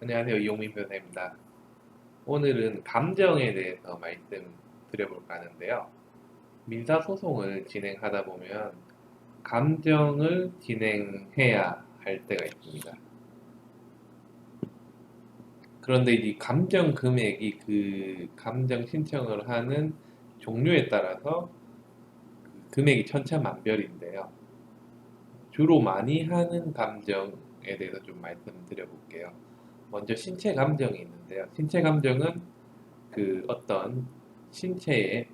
안녕하세요. 이용민 변호사입니다. 오늘은 감정에 대해서 말씀드려볼까 하는데요. 민사소송을 진행하다 보면 감정을 진행해야 할 때가 있습니다. 그런데 이 감정 금액이 그 감정 신청을 하는 종류에 따라서 그 금액이 천차만별인데요. 주로 많이 하는 감정에 대해서 좀 말씀드려볼게요. 먼저 신체 감정이 있는데요. 신체 감정은 그 어떤 신체에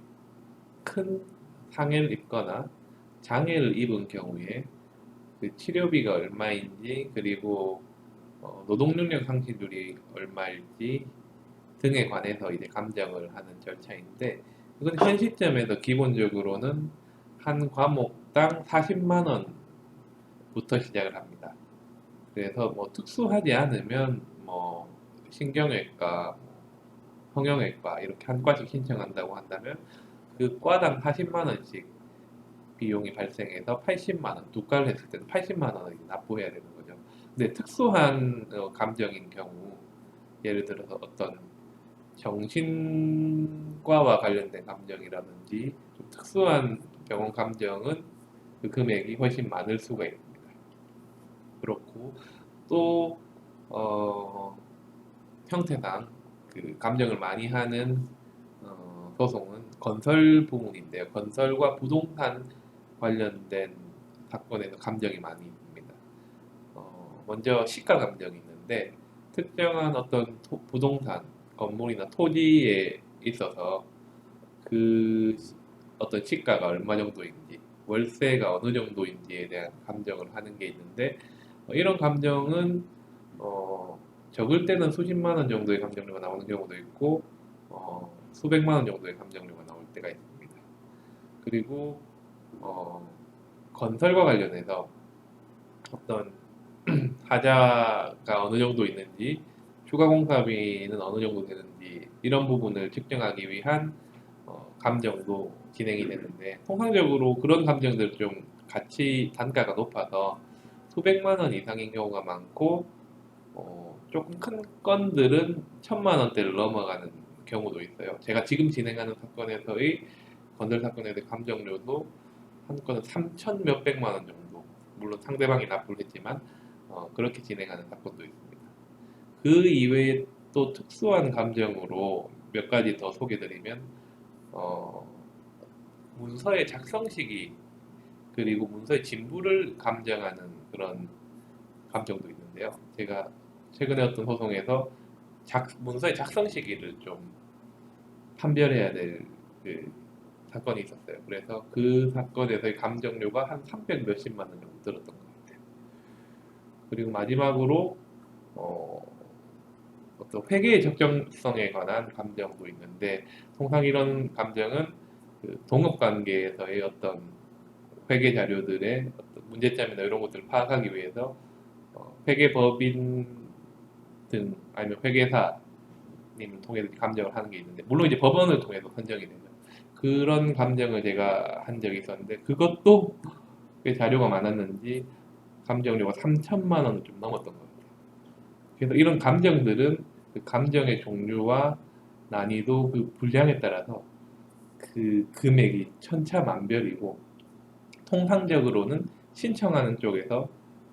큰 상해를 입거나 장애를 입은 경우에 그 치료비가 얼마인지 그리고 노동능력 상실률이 얼마일지 등에 관해서 이제 감정을 하는 절차인데 이건 현 시점에서 기본적으로는 한 과목당 40만 원부터 시작을 합니다. 그래서 뭐 특수하지 않으면 뭐 신경외과, 성형외과 이렇게 한 과씩 신청한다고 한다면 그 과당 40만 원씩 비용이 발생해서 80만 원, 두 과를 했을 때는 80만 원을 납부해야 되는 거죠. 근데 특수한 감정인 경우, 예를 들어서 어떤 정신과와 관련된 감정이라든지 좀 특수한 병원 감정은 그 금액이 훨씬 많을 수가 있습니다. 그렇고 또 형태상 그 감정을 많이 하는 소송은 건설 부문인데요. 건설과 부동산 관련된 사건에서 감정이 많이 있습니다. 먼저 시가 감정이 있는데 특정한 어떤 부동산, 건물이나 토지에 있어서 그 어떤 시가가 얼마 정도인지, 월세가 어느 정도인지에 대한 감정을 하는 게 있는데 이런 감정은 적을 때는 수십만 원 정도의 감정료가 나오는 경우도 있고 수백만 원 정도의 감정료가 나올 때가 있습니다. 그리고 어, 건설과 관련해서 어떤 하자가 어느 정도 있는지 추가 공사비는 어느 정도 되는지 이런 부분을 측정하기 위한 감정도 진행이 되는데 통상적으로 그런 감정들 좀 가치 단가가 높아서 수백만 원 이상인 경우가 많고 조금 큰 건들은 천만 원대를 넘어가는 경우도 있어요. 제가 지금 진행하는 사건에서의 건설 사건에서의 감정료도 한 건은 3천 몇백만 원 정도, 물론 상대방이 납부를 했지만 그렇게 진행하는 사건도 있습니다. 그 이외에 또 특수한 감정으로 몇 가지 더 소개드리면 어, 문서의 작성 시기 그리고 문서의 진부를 감정하는 그런 감정도 있는데요. 제가 최근에 어떤 소송에서 문서의 작성 시기를 좀 판별해야 될그 사건이 있었어요. 그래서 그 사건에서의 감정료가 한 300 몇십만 원 정도 들었던 것 같아요. 그리고 마지막으로 어, 어떤 회계의 적정성에 관한 감정도 있는데 통상 이런 감정은 그 동업관계에서의 어떤 회계 자료들의 어떤 문제점이나 이런 것들을 파악하기 위해서 회계법인 등 아니면 회계사님을 통해서 감정을 하는 게 있는데 물론 이제 법원을 통해서 선정이 되죠. 그런 감정을 제가 한 적이 있었는데 그것도 꽤 자료가 많았는지 감정료가 3천만 원을 좀 넘었던 것 같아요. 그래서 이런 감정들은 그 감정의 종류와 난이도 그 분량에 따라서 그 금액이 천차만별이고 통상적으로는 신청하는 쪽에서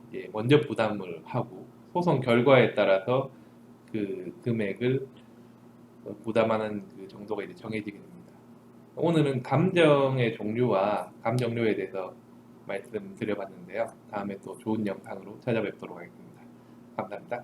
이제 먼저 부담을 하고 소송 결과에 따라서 그 금액을 부담하는 그 정도가 이제 정해지게 됩니다. 오늘은 감정의 종류와 감정료에 대해서 말씀드려봤는데요. 다음에 또 좋은 영상으로 찾아뵙도록 하겠습니다. 감사합니다.